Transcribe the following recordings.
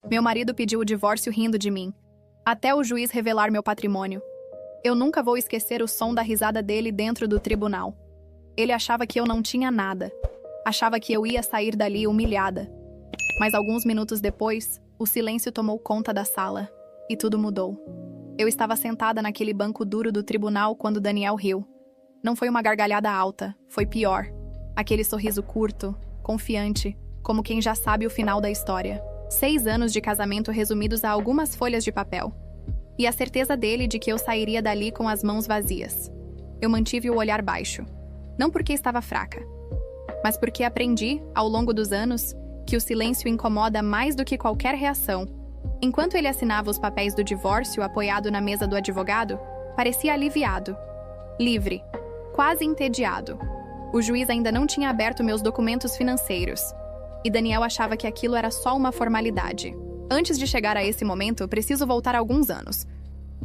Meu marido pediu o divórcio rindo de mim, até o juiz revelar meu patrimônio. Eu nunca vou esquecer o som da risada dele dentro do tribunal. Ele achava que eu não tinha nada. Achava que eu ia sair dali humilhada. Mas alguns minutos depois, o silêncio tomou conta da sala. E tudo mudou. Eu estava sentada naquele banco duro do tribunal quando Daniel riu. Não foi uma gargalhada alta, foi pior. Aquele sorriso curto, confiante, como quem já sabe o final da história. 6 anos de casamento resumidos a algumas folhas de papel. E a certeza dele de que eu sairia dali com as mãos vazias. Eu mantive o olhar baixo. Não porque estava fraca, mas porque aprendi, ao longo dos anos, que o silêncio incomoda mais do que qualquer reação. Enquanto ele assinava os papéis do divórcio apoiado na mesa do advogado, parecia aliviado, livre, quase entediado. O juiz ainda não tinha aberto meus documentos financeiros, e Daniel achava que aquilo era só uma formalidade. Antes de chegar a esse momento, preciso voltar alguns anos,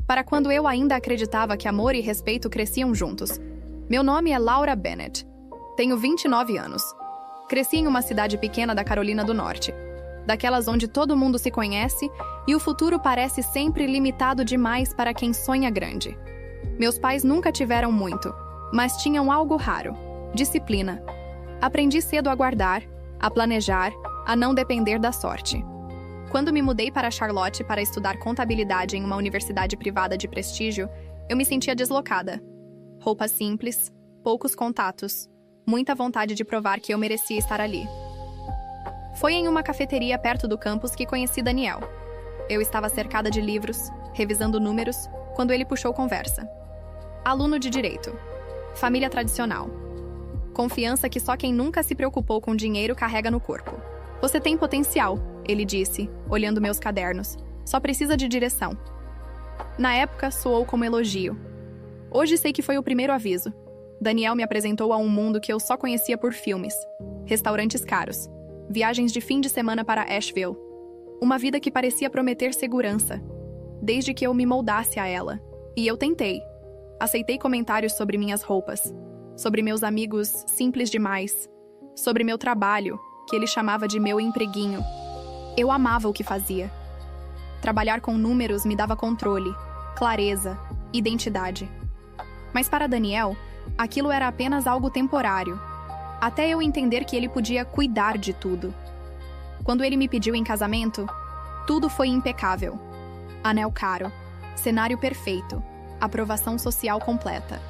para quando eu ainda acreditava que amor e respeito cresciam juntos. Meu nome é Laura Bennett. Tenho 29 anos. Cresci em uma cidade pequena da Carolina do Norte, daquelas onde todo mundo se conhece e o futuro parece sempre limitado demais para quem sonha grande. Meus pais nunca tiveram muito, mas tinham algo raro: disciplina. Aprendi cedo a guardar, a planejar, a não depender da sorte. Quando me mudei para Charlotte para estudar contabilidade em uma universidade privada de prestígio, eu me sentia deslocada. Roupas simples, poucos contatos, muita vontade de provar que eu merecia estar ali. Foi em uma cafeteria perto do campus que conheci Daniel. Eu estava cercada de livros, revisando números, quando ele puxou conversa. Aluno de direito. Família tradicional. Confiança que só quem nunca se preocupou com dinheiro carrega no corpo. Você tem potencial, ele disse, olhando meus cadernos. Só precisa de direção. Na época, soou como elogio. Hoje sei que foi o primeiro aviso. Daniel me apresentou a um mundo que eu só conhecia por filmes. Restaurantes caros. Viagens de fim de semana para Asheville. Uma vida que parecia prometer segurança, desde que eu me moldasse a ela. E eu tentei. Aceitei comentários sobre minhas roupas, sobre meus amigos simples demais, sobre meu trabalho, que ele chamava de meu empreguinho. Eu amava o que fazia. Trabalhar com números me dava controle, clareza, identidade. Mas para Daniel, aquilo era apenas algo temporário, até eu entender que ele podia cuidar de tudo. Quando ele me pediu em casamento, tudo foi impecável. Anel caro, cenário perfeito, aprovação social completa.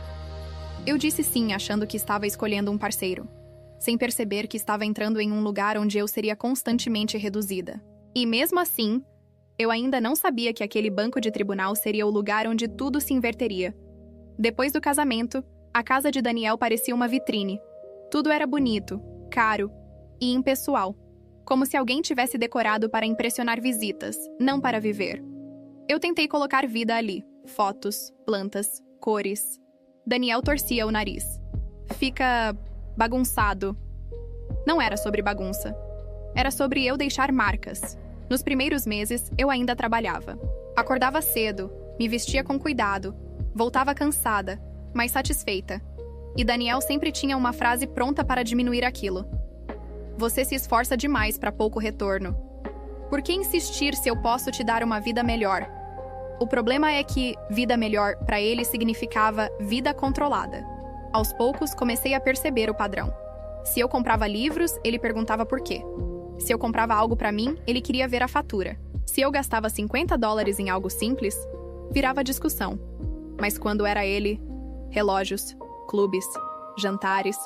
Eu disse sim, achando que estava escolhendo um parceiro, sem perceber que estava entrando em um lugar onde eu seria constantemente reduzida. E mesmo assim, eu ainda não sabia que aquele banco de tribunal seria o lugar onde tudo se inverteria. Depois do casamento, a casa de Daniel parecia uma vitrine. Tudo era bonito, caro e impessoal, como se alguém tivesse decorado para impressionar visitas, não para viver. Eu tentei colocar vida ali, fotos, plantas, cores. Daniel torcia o nariz. Fica bagunçado. Não era sobre bagunça. Era sobre eu deixar marcas. Nos primeiros meses, eu ainda trabalhava. Acordava cedo, me vestia com cuidado, voltava cansada, mas satisfeita. E Daniel sempre tinha uma frase pronta para diminuir aquilo. Você se esforça demais para pouco retorno. Por que insistir se eu posso te dar uma vida melhor? O problema é que vida melhor para ele significava vida controlada. Aos poucos, comecei a perceber o padrão. Se eu comprava livros, ele perguntava por quê. Se eu comprava algo para mim, ele queria ver a fatura. Se eu gastava $50 em algo simples, virava discussão. Mas quando era ele, relógios, clubes, jantares,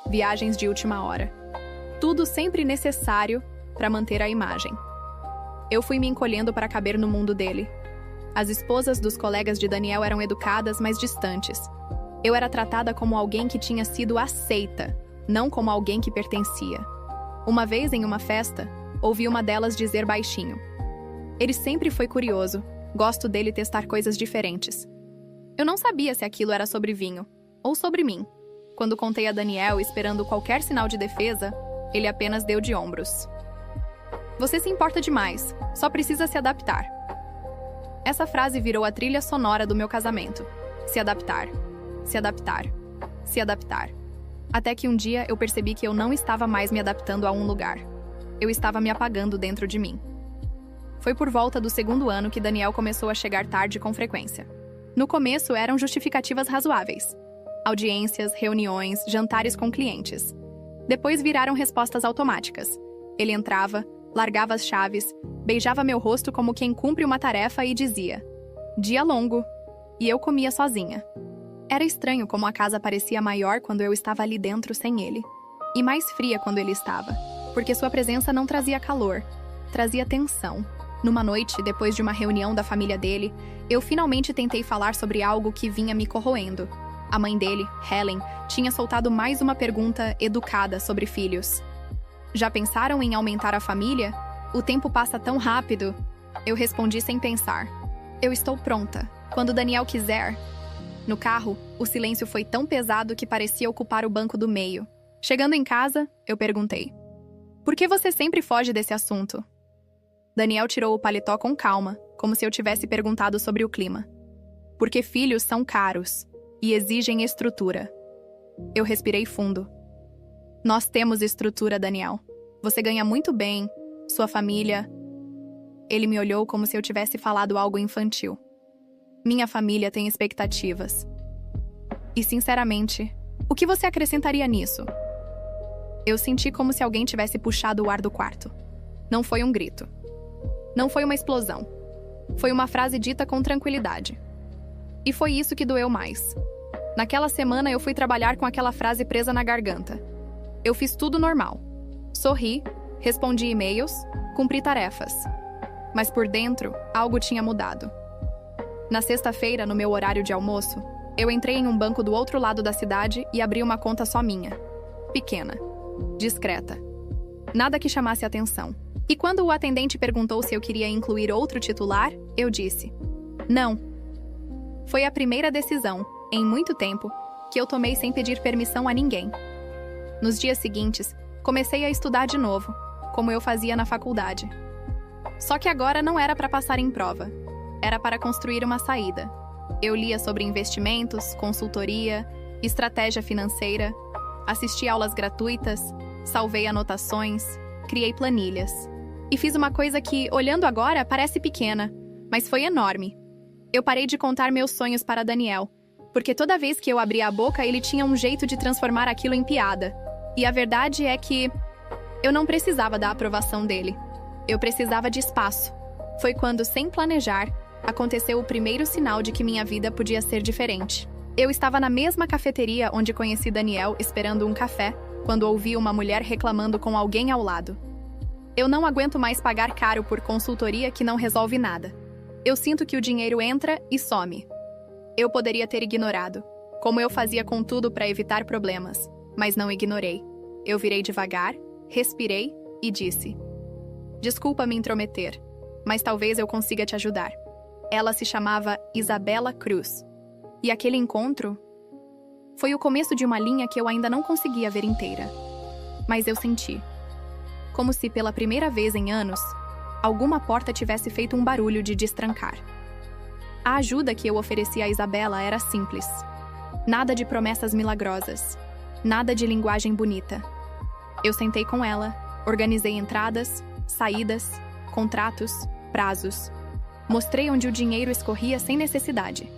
viagens de última hora. Tudo sempre necessário para manter a imagem. Eu fui me encolhendo para caber no mundo dele. As esposas dos colegas de Daniel eram educadas, mas distantes. Eu era tratada como alguém que tinha sido aceita, não como alguém que pertencia. Uma vez, em uma festa, ouvi uma delas dizer baixinho: ele sempre foi curioso, gosto dele testar coisas diferentes. Eu não sabia se aquilo era sobre vinho ou sobre mim. Quando contei a Daniel esperando qualquer sinal de defesa, ele apenas deu de ombros. Você se importa demais, só precisa se adaptar. Essa frase virou a trilha sonora do meu casamento. Se adaptar, se adaptar, se adaptar. Até que um dia eu percebi que eu não estava mais me adaptando a um lugar. Eu estava me apagando dentro de mim. Foi por volta do segundo ano que Daniel começou a chegar tarde com frequência. No começo eram justificativas razoáveis. Audiências, reuniões, jantares com clientes. Depois viraram respostas automáticas. Ele entrava, largava as chaves, beijava meu rosto como quem cumpre uma tarefa e dizia: "Dia longo." E eu comia sozinha. Era estranho como a casa parecia maior quando eu estava ali dentro sem ele. E mais fria quando ele estava, porque sua presença não trazia calor, trazia tensão. Numa noite, depois de uma reunião da família dele, eu finalmente tentei falar sobre algo que vinha me corroendo. A mãe dele, Helen, tinha soltado mais uma pergunta educada sobre filhos. "Já pensaram em aumentar a família? O tempo passa tão rápido." Eu respondi sem pensar: "Eu estou pronta. Quando Daniel quiser." No carro, o silêncio foi tão pesado que parecia ocupar o banco do meio. Chegando em casa, eu perguntei: "Por que você sempre foge desse assunto?" Daniel tirou o paletó com calma, como se eu tivesse perguntado sobre o clima. "Porque filhos são caros e exigem estrutura." Eu respirei fundo. "Nós temos estrutura, Daniel. Você ganha muito bem, sua família." Ele me olhou como se eu tivesse falado algo infantil. "Minha família tem expectativas." "E, sinceramente, o que você acrescentaria nisso?" Eu senti como se alguém tivesse puxado o ar do quarto. Não foi um grito. Não foi uma explosão. Foi uma frase dita com tranquilidade. E foi isso que doeu mais. Naquela semana eu fui trabalhar com aquela frase presa na garganta. Eu fiz tudo normal. Sorri, respondi e-mails, cumpri tarefas. Mas por dentro, algo tinha mudado. Na sexta-feira, no meu horário de almoço, eu entrei em um banco do outro lado da cidade e abri uma conta só minha. Pequena. Discreta. Nada que chamasse atenção. E quando o atendente perguntou se eu queria incluir outro titular, eu disse: "Não." Foi a primeira decisão, em muito tempo, que eu tomei sem pedir permissão a ninguém. Nos dias seguintes, comecei a estudar de novo, como eu fazia na faculdade. Só que agora não era para passar em prova. Era para construir uma saída. Eu lia sobre investimentos, consultoria, estratégia financeira, assisti aulas gratuitas, salvei anotações, criei planilhas. E fiz uma coisa que, olhando agora, parece pequena, mas foi enorme. Eu parei de contar meus sonhos para Daniel, porque toda vez que eu abria a boca, ele tinha um jeito de transformar aquilo em piada. E a verdade é que eu não precisava da aprovação dele. Eu precisava de espaço. Foi quando, sem planejar, aconteceu o primeiro sinal de que minha vida podia ser diferente. Eu estava na mesma cafeteria onde conheci Daniel esperando um café, quando ouvi uma mulher reclamando com alguém ao lado. Eu não aguento mais pagar caro por consultoria que não resolve nada. Eu sinto que o dinheiro entra e some. Eu poderia ter ignorado, como eu fazia com tudo para evitar problemas, mas não ignorei. Eu virei devagar, respirei e disse: "Desculpa me intrometer, mas talvez eu consiga te ajudar." Ela se chamava Isabela Cruz. E aquele encontro foi o começo de uma linha que eu ainda não conseguia ver inteira. Mas eu senti. Como se, pela primeira vez em anos, alguma porta tivesse feito um barulho de destrancar. A ajuda que eu ofereci a Isabela era simples. Nada de promessas milagrosas. Nada de linguagem bonita. Eu sentei com ela, organizei entradas, saídas, contratos, prazos. Mostrei onde o dinheiro escorria sem necessidade.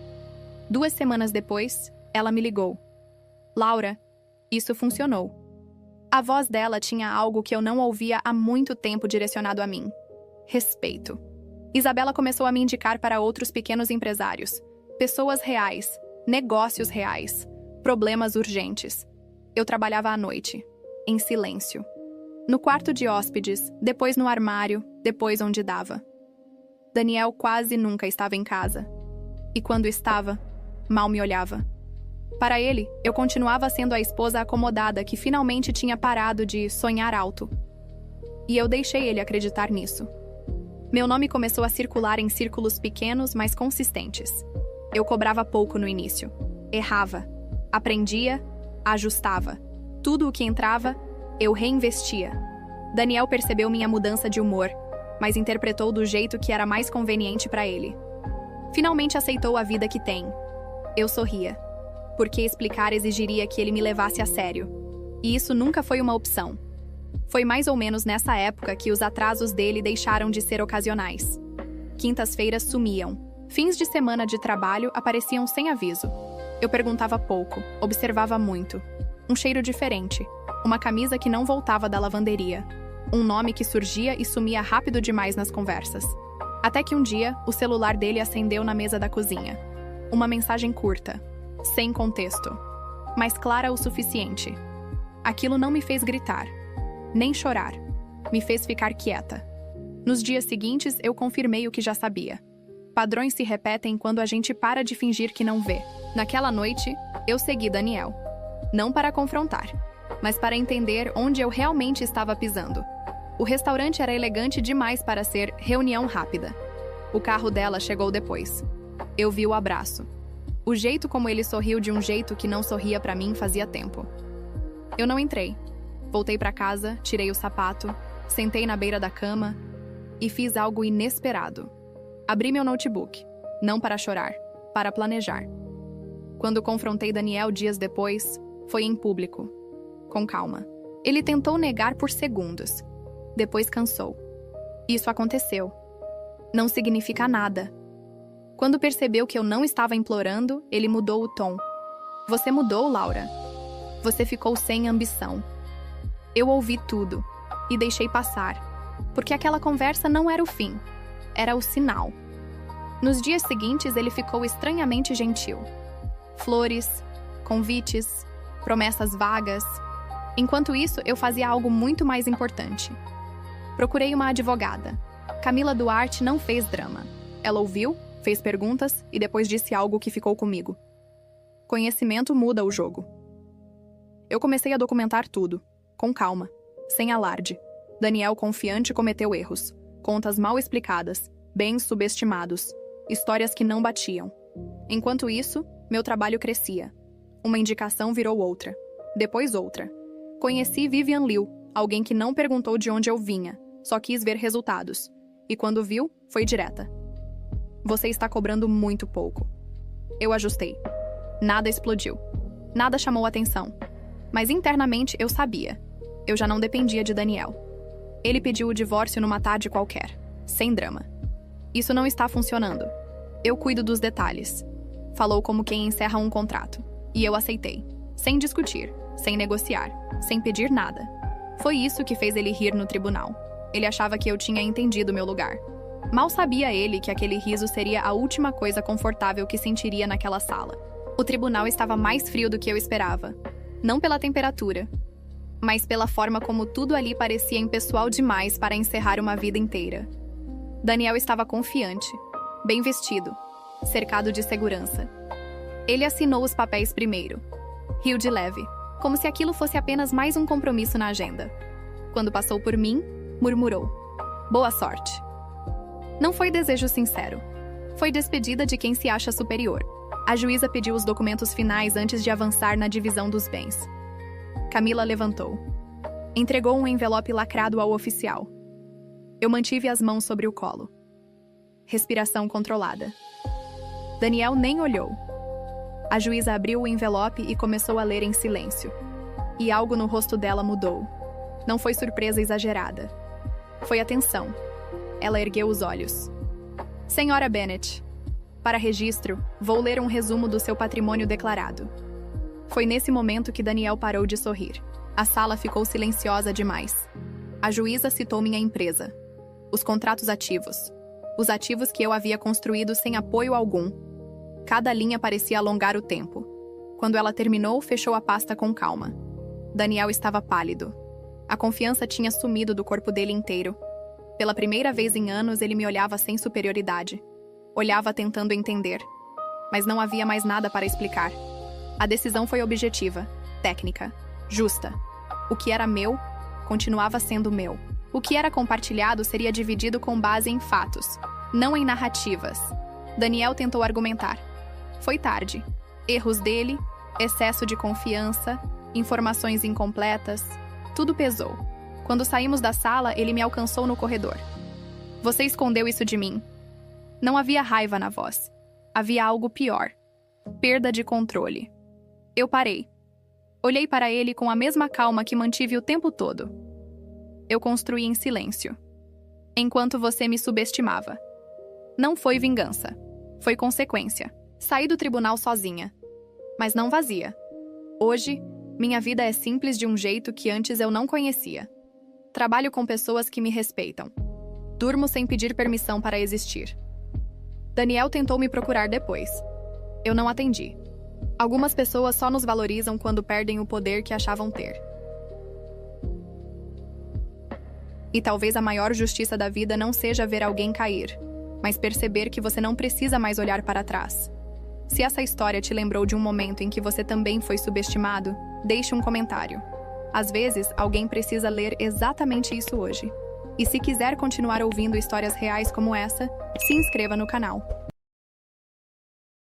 2 semanas depois, ela me ligou. "Laura, isso funcionou." A voz dela tinha algo que eu não ouvia há muito tempo direcionado a mim: respeito. Isabela começou a me indicar para outros pequenos empresários, pessoas reais, negócios reais, problemas urgentes. Eu trabalhava à noite, em silêncio. No quarto de hóspedes, depois no armário, depois onde dava. Daniel quase nunca estava em casa. E quando estava, mal me olhava. Para ele, eu continuava sendo a esposa acomodada que finalmente tinha parado de sonhar alto. E eu deixei ele acreditar nisso. Meu nome começou a circular em círculos pequenos, mas consistentes. Eu cobrava pouco no início. Errava. Aprendia, ajustava. Tudo o que entrava, eu reinvestia. Daniel percebeu minha mudança de humor, mas interpretou do jeito que era mais conveniente para ele. Finalmente aceitou a vida que tem. Eu sorria, porque explicar exigiria que ele me levasse a sério. E isso nunca foi uma opção. Foi mais ou menos nessa época que os atrasos dele deixaram de ser ocasionais. Quintas-feiras sumiam. Fins de semana de trabalho apareciam sem aviso. Eu perguntava pouco, observava muito. Um cheiro diferente, uma camisa que não voltava da lavanderia, um nome que surgia e sumia rápido demais nas conversas. Até que um dia, o celular dele acendeu na mesa da cozinha. Uma mensagem curta, sem contexto, mas clara o suficiente. Aquilo não me fez gritar, nem chorar. Me fez ficar quieta. Nos dias seguintes, eu confirmei o que já sabia. Padrões se repetem quando a gente para de fingir que não vê. Naquela noite, eu segui Daniel. Não para confrontar, mas para entender onde eu realmente estava pisando. O restaurante era elegante demais para ser reunião rápida. O carro dela chegou depois. Eu vi o abraço. O jeito como ele sorriu de um jeito que não sorria para mim fazia tempo. Eu não entrei. Voltei para casa, tirei o sapato, sentei na beira da cama e fiz algo inesperado. Abri meu notebook, não para chorar, para planejar. Quando confrontei Daniel dias depois, foi em público, com calma. Ele tentou negar por segundos. Depois cansou. Isso aconteceu. Não significa nada. Quando percebeu que eu não estava implorando, ele mudou o tom. Você mudou, Laura. Você ficou sem ambição. Eu ouvi tudo e deixei passar, porque aquela conversa não era o fim, era o sinal. Nos dias seguintes, ele ficou estranhamente gentil. Flores, convites, promessas vagas. Enquanto isso, eu fazia algo muito mais importante. Procurei uma advogada. Camila Duarte não fez drama. Ela ouviu, fez perguntas e depois disse algo que ficou comigo. Conhecimento muda o jogo. Eu comecei a documentar tudo, com calma, sem alarde. Daniel, confiante, cometeu erros. Contas mal explicadas, bens subestimados, histórias que não batiam. Enquanto isso, meu trabalho crescia. Uma indicação virou outra, depois outra. Conheci Vivian Liu, alguém que não perguntou de onde eu vinha, só quis ver resultados. E quando viu, foi direta. Você está cobrando muito pouco. Eu ajustei. Nada explodiu. Nada chamou atenção. Mas internamente eu sabia. Eu já não dependia de Daniel. Ele pediu o divórcio numa tarde qualquer, sem drama. Isso não está funcionando. Eu cuido dos detalhes. Falou como quem encerra um contrato. E eu aceitei. Sem discutir, sem negociar, sem pedir nada. Foi isso que fez ele rir no tribunal. Ele achava que eu tinha entendido meu lugar. Mal sabia ele que aquele riso seria a última coisa confortável que sentiria naquela sala. O tribunal estava mais frio do que eu esperava. Não pela temperatura, mas pela forma como tudo ali parecia impessoal demais para encerrar uma vida inteira. Daniel estava confiante, bem vestido, cercado de segurança. Ele assinou os papéis primeiro. Riu de leve, como se aquilo fosse apenas mais um compromisso na agenda. Quando passou por mim, murmurou: "Boa sorte." Não foi desejo sincero. Foi despedida de quem se acha superior. A juíza pediu os documentos finais antes de avançar na divisão dos bens. Camila levantou. Entregou um envelope lacrado ao oficial. Eu mantive as mãos sobre o colo. Respiração controlada. Daniel nem olhou. A juíza abriu o envelope e começou a ler em silêncio. E algo no rosto dela mudou. Não foi surpresa exagerada. Foi atenção. Ela ergueu os olhos. Senhora Bennett, para registro, vou ler um resumo do seu patrimônio declarado. Foi nesse momento que Daniel parou de sorrir. A sala ficou silenciosa demais. A juíza citou minha empresa. Os contratos ativos. Os ativos que eu havia construído sem apoio algum. Cada linha parecia alongar o tempo. Quando ela terminou, fechou a pasta com calma. Daniel estava pálido. A confiança tinha sumido do corpo dele inteiro. Pela primeira vez em anos, ele me olhava sem superioridade. Olhava tentando entender. Mas não havia mais nada para explicar. A decisão foi objetiva, técnica, justa. O que era meu, continuava sendo meu. O que era compartilhado seria dividido com base em fatos, não em narrativas. Daniel tentou argumentar. Foi tarde. Erros dele, excesso de confiança, informações incompletas, tudo pesou. Quando saímos da sala, ele me alcançou no corredor. Você escondeu isso de mim. Não havia raiva na voz. Havia algo pior. Perda de controle. Eu parei. Olhei para ele com a mesma calma que mantive o tempo todo. eu construí em silêncio, enquanto você me subestimava. Não foi vingança. Foi consequência. Saí do tribunal sozinha, mas não vazia. Hoje, minha vida é simples de um jeito que antes eu não conhecia. Trabalho com pessoas que me respeitam. Durmo sem pedir permissão para existir. Daniel tentou me procurar depois. Eu não atendi. Algumas pessoas só nos valorizam quando perdem o poder que achavam ter. E talvez a maior justiça da vida não seja ver alguém cair, mas perceber que você não precisa mais olhar para trás. Se essa história te lembrou de um momento em que você também foi subestimado, deixe um comentário. Às vezes, alguém precisa ler exatamente isso hoje. E se quiser continuar ouvindo histórias reais como essa, se inscreva no canal.